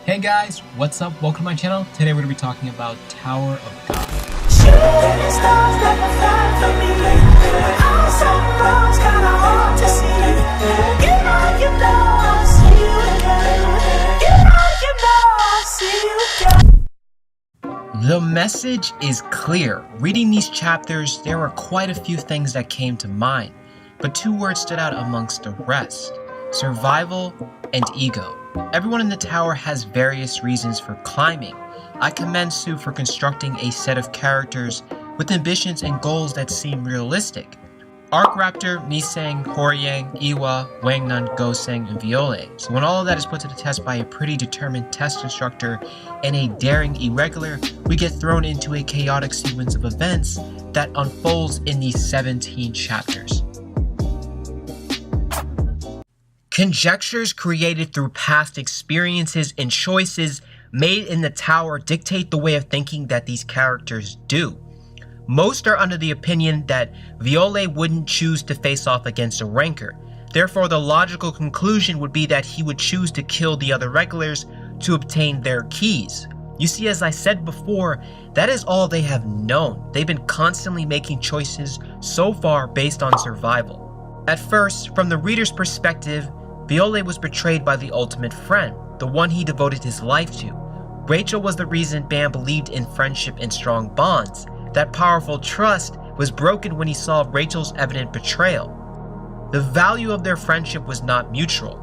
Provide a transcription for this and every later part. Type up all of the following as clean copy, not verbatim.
Hey guys, what's up? Welcome to my channel. Today we're going to be talking about Tower of God. Shooting stars never fly for me. I'm so lost, kinda hard to see. You know I'll see you again. I'll see you again. The message is clear. Reading these chapters, there were quite a few things that came to mind, but two words stood out amongst the rest: survival and ego. Everyone in the tower has various reasons for climbing. I commend Sue for constructing a set of characters with ambitions and goals that seem realistic. Arc Raptor, Nisang, Horyang, Iwa, Wangnun, Goseng, and Viole. So when all of that is put to the test by a pretty determined test instructor and a daring irregular, we get thrown into a chaotic sequence of events that unfolds in these 17 chapters. Conjectures created through past experiences and choices made in the tower dictate the way of thinking that these characters do. Most are under the opinion that Viole wouldn't choose to face off against a ranker. Therefore, the logical conclusion would be that he would choose to kill the other regulars to obtain their keys. You see, as I said before, that is all they have known. They've been constantly making choices so far based on survival. At first, from the reader's perspective, Viole was betrayed by the ultimate friend, the one he devoted his life to. Rachel was the reason Bam believed in friendship and strong bonds. That powerful trust was broken when he saw Rachel's evident betrayal. The value of their friendship was not mutual.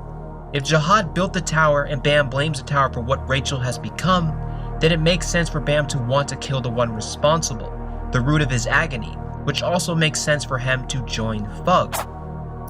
If Jihad built the tower and Bam blames the tower for what Rachel has become, then it makes sense for Bam to want to kill the one responsible, the root of his agony, which also makes sense for him to join Thug.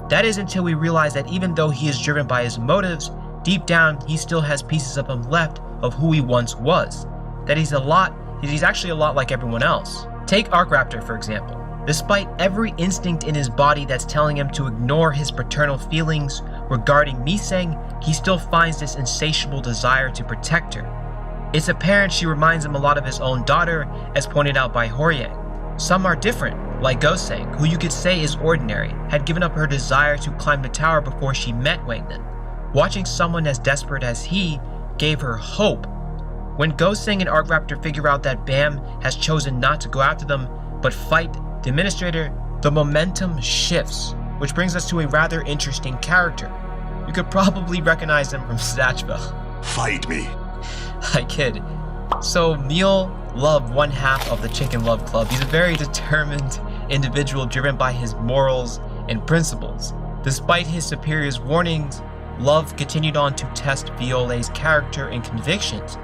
That is until we realize that even though he is driven by his motives, deep down he still has pieces of him left of who he once was. That he's actually a lot like everyone else. Take Arc Raptor for example. Despite every instinct in his body that's telling him to ignore his paternal feelings regarding Miseng, he still finds this insatiable desire to protect her. It's apparent she reminds him a lot of his own daughter, as pointed out by Horyang. Some are different, like Goseng, who you could say is ordinary, had given up her desire to climb the tower before she met Wangnun. Watching someone as desperate as he gave her hope. When Goseng and Arc Raptor figure out that Bam has chosen not to go after them, but fight the Administrator, the momentum shifts, which brings us to a rather interesting character. You could probably recognize him from Satchville. Fight me. I kid. So Neil Love, one half of the Chicken Love Club. He's a very determined individual driven by his morals and principles. Despite his superior's warnings, Love continued on to test Viole's character and convictions.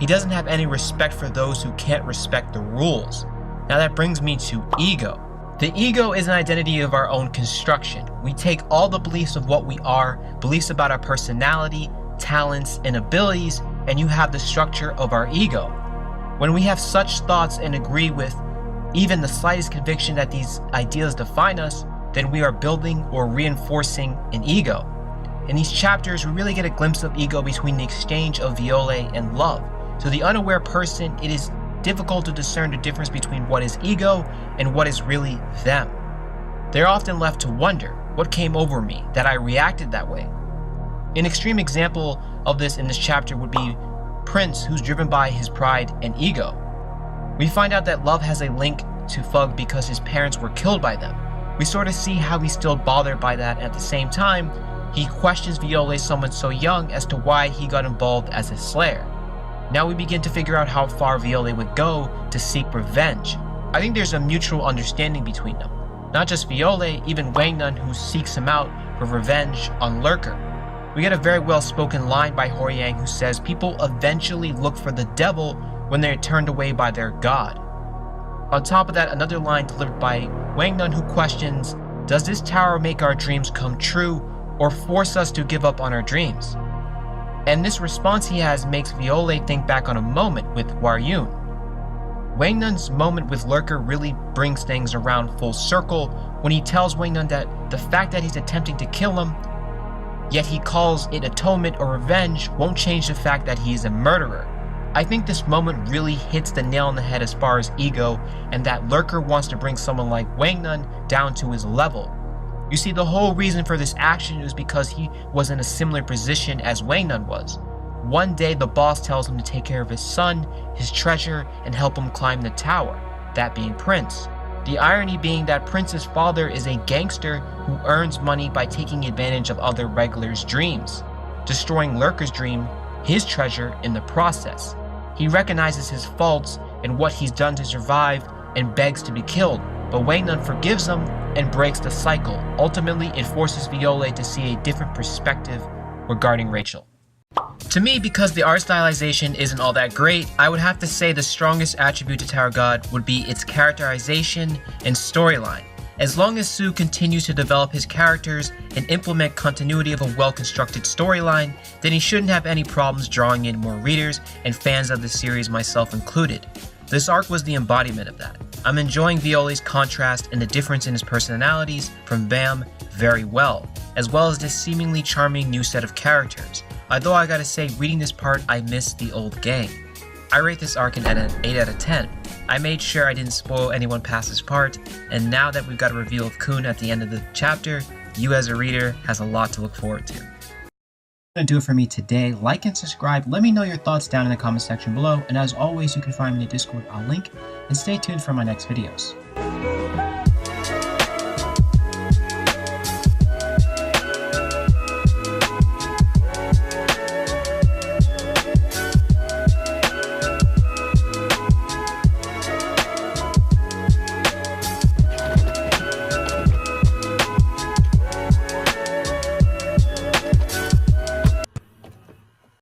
He doesn't have any respect for those who can't respect the rules. Now that brings me to ego. The ego is an identity of our own construction. We take all the beliefs of what we are, beliefs about our personality, talents, and abilities, and you have the structure of our ego. When we have such thoughts and agree with even the slightest conviction that these ideas define us, then we are building or reinforcing an ego. In these chapters, we really get a glimpse of ego between the exchange of Viole and Love. To the unaware person, it is difficult to discern the difference between what is ego and what is really them. They're often left to wonder, what came over me that I reacted that way? An extreme example of this in this chapter would be Prince, who's driven by his pride and ego. We find out that Love has a link to Thug because his parents were killed by them. We sort of see how he's still bothered by that. At the same time, he questions Viole, someone so young, as to why he got involved as a slayer. Now we begin to figure out how far Viole would go to seek revenge. I think there's a mutual understanding between them. Not just Viole, even Wangnun, who seeks him out for revenge on Lurker. We get a very well-spoken line by Horyang who says people eventually look for the devil when they are turned away by their god. On top of that, another line delivered by Wangnun who questions, does this tower make our dreams come true or force us to give up on our dreams? And this response he has makes Viole think back on a moment with Waryun. Wangnun's moment with Lurker really brings things around full circle when he tells Wangnun that the fact that he's attempting to kill him, yet he calls it atonement or revenge, won't change the fact that he is a murderer. I think this moment really hits the nail on the head as far as ego, and that Lurker wants to bring someone like Wangnun down to his level. You see, the whole reason for this action is because he was in a similar position as Wangnun was. One day, the boss tells him to take care of his son, his treasure, and help him climb the tower, that being Prince. The irony being that Prince's father is a gangster who earns money by taking advantage of other regulars' dreams, destroying Lurker's dream, his treasure, in the process. He recognizes his faults and what he's done to survive and begs to be killed, but Wang Nun forgives him and breaks the cycle. Ultimately, it forces Violet to see a different perspective regarding Rachel. To me, because the art stylization isn't all that great, I would have to say the strongest attribute to Tower God would be its characterization and storyline. As long as Sue continues to develop his characters and implement continuity of a well-constructed storyline, then he shouldn't have any problems drawing in more readers and fans of the series, myself included. This arc was the embodiment of that. I'm enjoying Violet's contrast and the difference in his personalities from Bam very well as this seemingly charming new set of characters. Although I gotta say, reading this part, I miss the old gang. I rate this arc an 8 out of 10. I made sure I didn't spoil anyone past this part, and now that we've got a reveal of Kun at the end of the chapter, you as a reader has a lot to look forward to. That's gonna do it for me today. Like and subscribe, let me know your thoughts down in the comment section below, and as always, you can find me in the Discord, I'll link, and stay tuned for my next videos.